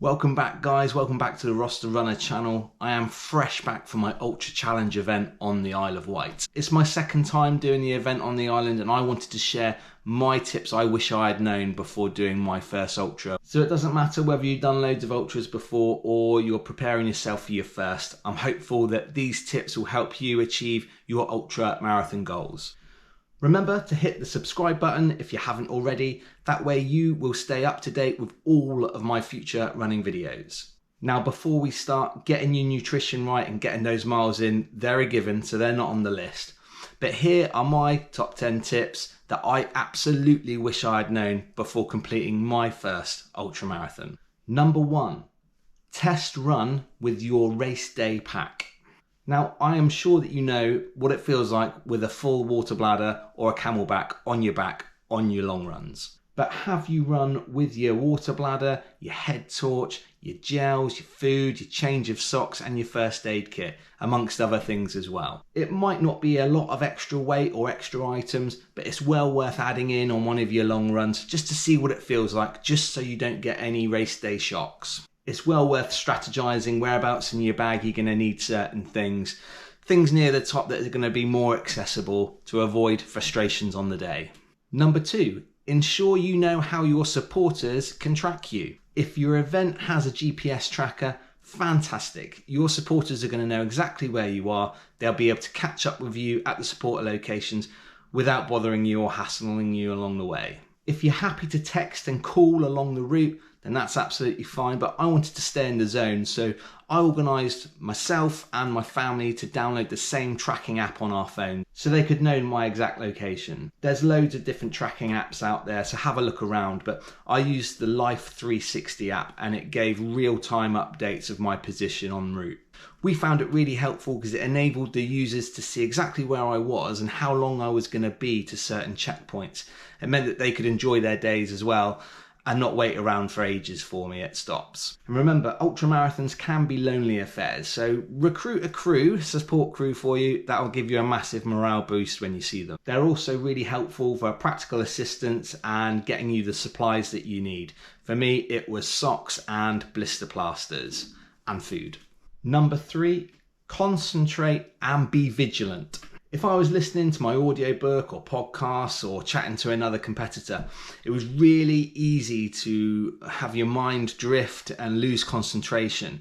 Welcome back guys, welcome back to the Roster Runner channel. I am fresh back from my Ultra Challenge event on the Isle of Wight. It's my second time doing the event on the island and I wanted to share my tips I wish I had known before doing my first Ultra. So it doesn't matter whether you've done loads of Ultras before or you're preparing yourself for your first. I'm hopeful that these tips will help you achieve your Ultra Marathon goals. Remember to hit the subscribe button if you haven't already. That way you will stay up to date with all of my future running videos. Now before we start, getting your nutrition right and getting those miles in, they're a given, so they're not on the list. But here are my top 10 tips that I absolutely wish I had known before completing my first ultra marathon. Number 1, test run with your race day pack. Now, I am sure that you know what it feels like with a full water bladder or a camelback on your back on your long runs. But have you run with your water bladder, your head torch, your gels, your food, your change of socks and your first aid kit, amongst other things as well? It might not be a lot of extra weight or extra items, but it's well worth adding in on one of your long runs just to see what it feels like, just so you don't get any race day shocks. It's well worth strategizing whereabouts in your bag you're going to need certain things near the top that are going to be more accessible to avoid frustrations on the day. Number 2, ensure you know how your supporters can track you. If your event has a GPS tracker, fantastic. Your supporters are going to know exactly where you are. They'll be able to catch up with you at the supporter locations without bothering you or hassling you along the way. If you're happy to text and call along the route, then that's absolutely fine, but I wanted to stay in the zone, so I organised myself and my family to download the same tracking app on our phone so they could know my exact location. There's loads of different tracking apps out there, so have a look around, but I used the Life 360 app and it gave real-time updates of my position en route. We found it really helpful because it enabled the users to see exactly where I was and how long I was going to be to certain checkpoints. It meant that they could enjoy their days as well and not wait around for ages for me at stops. And remember, ultramarathons can be lonely affairs, so recruit a crew, support crew for you. That will give you a massive morale boost when you see them. They're also really helpful for practical assistance and getting you the supplies that you need. For me, it was socks and blister plasters and food. Number 3, concentrate and be vigilant. If I was listening to my audiobook or podcasts or chatting to another competitor, it was really easy to have your mind drift and lose concentration.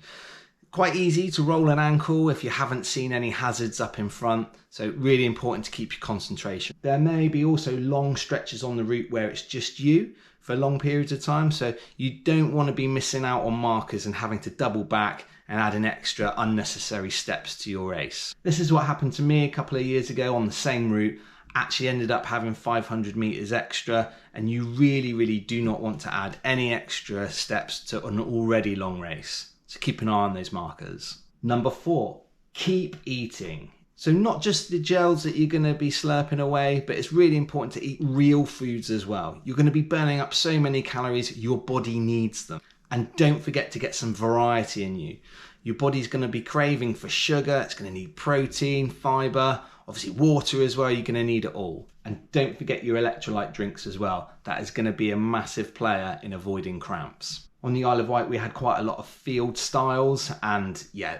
Quite easy to roll an ankle if you haven't seen any hazards up in front, so really important to keep your concentration. There may be also long stretches on the route where it's just you for long periods of time, so you don't want to be missing out on markers and having to double back and add an extra unnecessary steps to your race. This is what happened to me a couple of years ago on the same route. Actually ended up having 500 meters extra, and you really do not want to add any extra steps to an already long race. So keep an eye on those markers. Number 4, keep eating. So not just the gels that you're going to be slurping away, but it's really important to eat real foods as well. You're going to be burning up so many calories, your body needs them. And don't forget to get some variety in you. Your body's going to be craving for sugar, it's going to need protein, fibre, obviously water as well, you're going to need it all. And don't forget your electrolyte drinks as well. That is going to be a massive player in avoiding cramps. On the Isle of Wight we had quite a lot of field styles and yeah,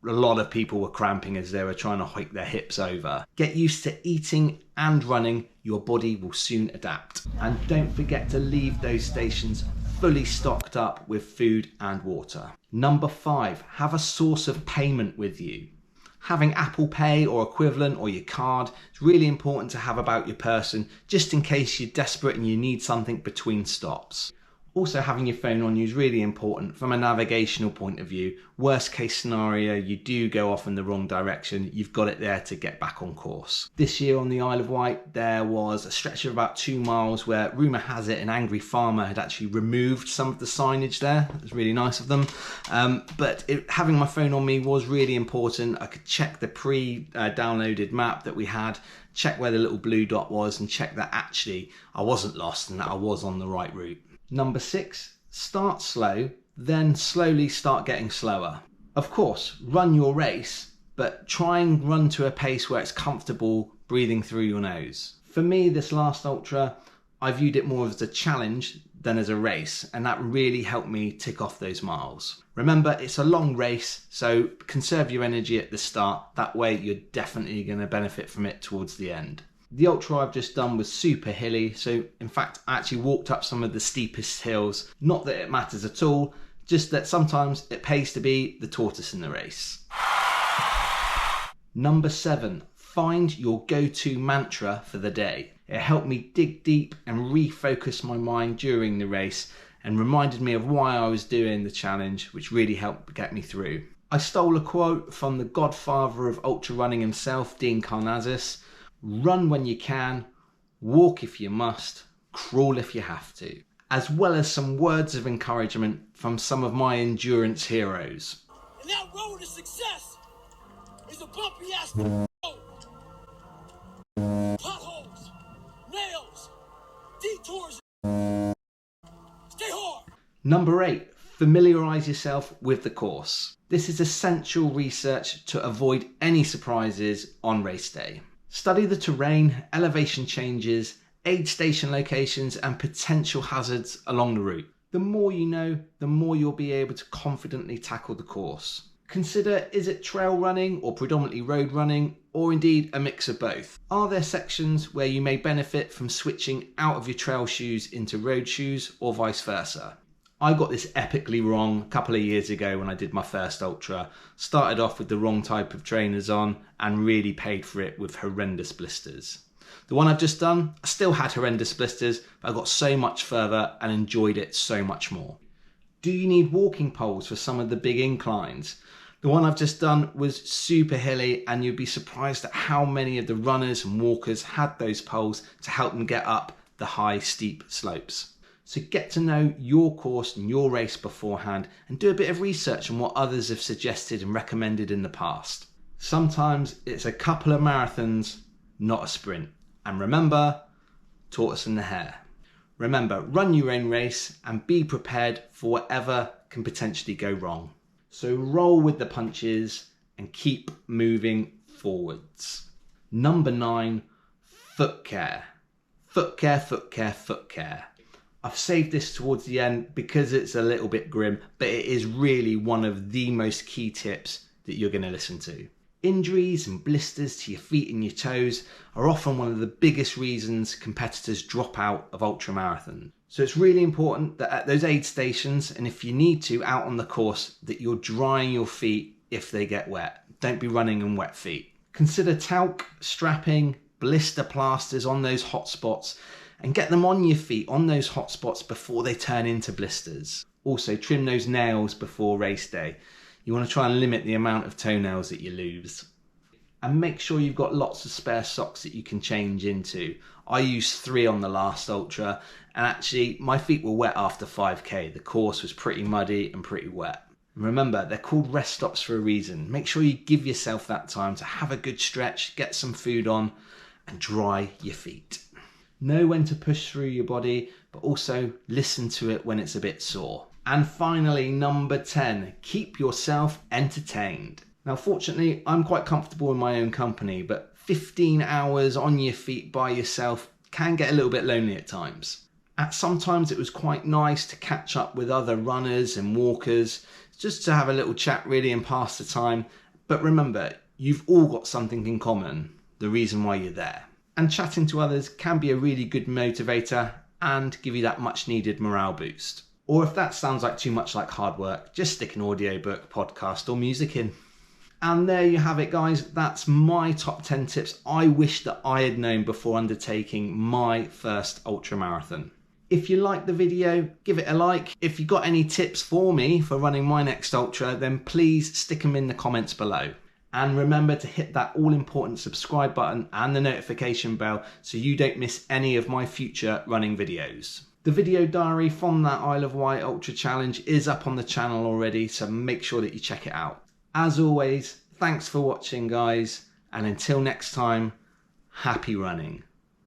a lot of people were cramping as they were trying to hike their hips over. Get used to eating and running, your body will soon adapt. And don't forget to leave those stations fully stocked up with food and water. Number 5, have a source of payment with you. Having Apple Pay or equivalent or your card is really important to have about your person, just in case you're desperate and you need something between stops. Also, having your phone on you is really important from a navigational point of view. Worst case scenario, you do go off in the wrong direction, you've got it there to get back on course. This year on the Isle of Wight, there was a stretch of about 2 miles where, rumour has it, an angry farmer had actually removed some of the signage there. It was really nice of them. But having my phone on me was really important. I could check the pre-downloaded map that we had, check where the little blue dot was, and check that actually I wasn't lost and that I was on the right route. Number 6, start slow, then slowly start getting slower. Of course, run your race, but try and run to a pace where it's comfortable breathing through your nose. For me, this last ultra, I viewed it more as a challenge than as a race, and that really helped me tick off those miles. Remember, it's a long race, so conserve your energy at the start. That way you're definitely going to benefit from it towards the end. The ultra I've just done was super hilly, so in fact I actually walked up some of the steepest hills. Not that it matters at all, just that sometimes it pays to be the tortoise in the race. Number 7, find your go-to mantra for the day. It helped me dig deep and refocus my mind during the race and reminded me of why I was doing the challenge, which really helped get me through. I stole a quote from the godfather of ultra running himself, Dean Karnazes. Run when you can, walk if you must, crawl if you have to. As well as some words of encouragement from some of my endurance heroes. And that road to success is a bumpy ass road. Potholes, nails, detours. Stay hard. Number 8, familiarise yourself with the course. This is essential research to avoid any surprises on race day. Study the terrain, elevation changes, aid station locations and potential hazards along the route. The more you know, the more you'll be able to confidently tackle the course. Consider, is it trail running or predominantly road running, or indeed a mix of both? Are there sections where you may benefit from switching out of your trail shoes into road shoes or vice versa? I got this epically wrong a couple of years ago when I did my first ultra. Started off with the wrong type of trainers on and really paid for it with horrendous blisters. The one I've just done, I still had horrendous blisters, but I got so much further and enjoyed it so much more. Do you need walking poles for some of the big inclines? The one I've just done was super hilly, and you'd be surprised at how many of the runners and walkers had those poles to help them get up the high, steep slopes. So get to know your course and your race beforehand and do a bit of research on what others have suggested and recommended in the past. Sometimes it's a couple of marathons, not a sprint. And remember, tortoise and the hare. Remember, run your own race and be prepared for whatever can potentially go wrong. So roll with the punches and keep moving forwards. Number 9, foot care. Foot care, foot care, foot care. I've saved this towards the end because it's a little bit grim, but it is really one of the most key tips that you're going to listen to. Injuries and blisters to your feet and your toes are often one of the biggest reasons competitors drop out of ultramarathon. So it's really important that at those aid stations, and if you need to out on the course, that you're drying your feet if they get wet. Don't be running in wet feet. Consider talc, strapping, blister plasters on those hot spots, and get them on your feet on those hot spots before they turn into blisters. Also, trim those nails before race day. You want to try and limit the amount of toenails that you lose. And make sure you've got lots of spare socks that you can change into. I used 3 on the last ultra, and actually my feet were wet after 5k. The course was pretty muddy and pretty wet. And remember, they're called rest stops for a reason. Make sure you give yourself that time to have a good stretch, get some food on, and dry your feet. Know when to push through your body, but also listen to it when it's a bit sore. And finally, number 10, keep yourself entertained. Now, fortunately, I'm quite comfortable in my own company, but 15 hours on your feet by yourself can get a little bit lonely at times. Sometimes it was quite nice to catch up with other runners and walkers, just to have a little chat really and pass the time. But remember, you've all got something in common, the reason why you're there. And chatting to others can be a really good motivator and give you that much needed morale boost. Or if that sounds like too much like hard work, just stick an audiobook, podcast or music in. And there you have it, guys. That's my top 10 tips I wish that I had known before undertaking my first ultramarathon. If you liked the video, give it a like. If you got any tips for me for running my next ultra, then please stick them in the comments below. And remember to hit that all-important subscribe button and the notification bell so you don't miss any of my future running videos. The video diary from that Isle of Wight Ultra Challenge is up on the channel already, so make sure that you check it out. As always, thanks for watching, guys, and until next time, happy running.